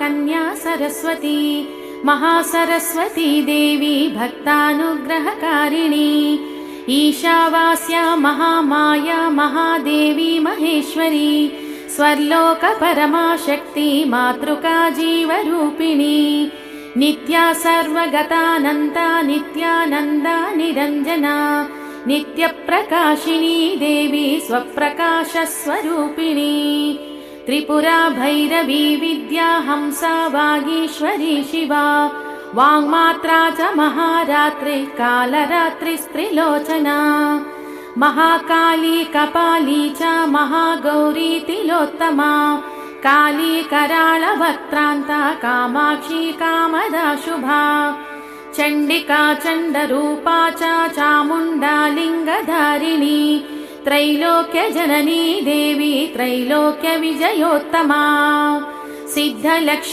कन्या सरस्वती महासरस्वती देवी भक्तानुग्रहकारिणी ईशावास्या महामाया महादेवी महेश्वरी स्वर्लोक परमाशक्ति मातृका जीवरूपिणी नित्या सर्वगतानन्ता नित्यानन्दा निरञ्जना नित्यप्रकाशिनी देवी स्वप्रकाशस्वरूपिणी त्रिपुरा भैरवी विद्या हंसा वागीश्वरी शिवा वाङ्मात्रा च महारात्रि कालरात्रिस्त्रिलोचना महाकाली कपाली च महागौरी तिलोत्तमा काली कराळवक्त्रान्ता कामाक्षी कामदा शुभा चण्डिका चण्डरूपा च चामुण्डा लिङ्गधारिणी त्रैलोक्यजननी देवी त्रैलोक्यविजयोत्तमा सिद्धलक्ष्मी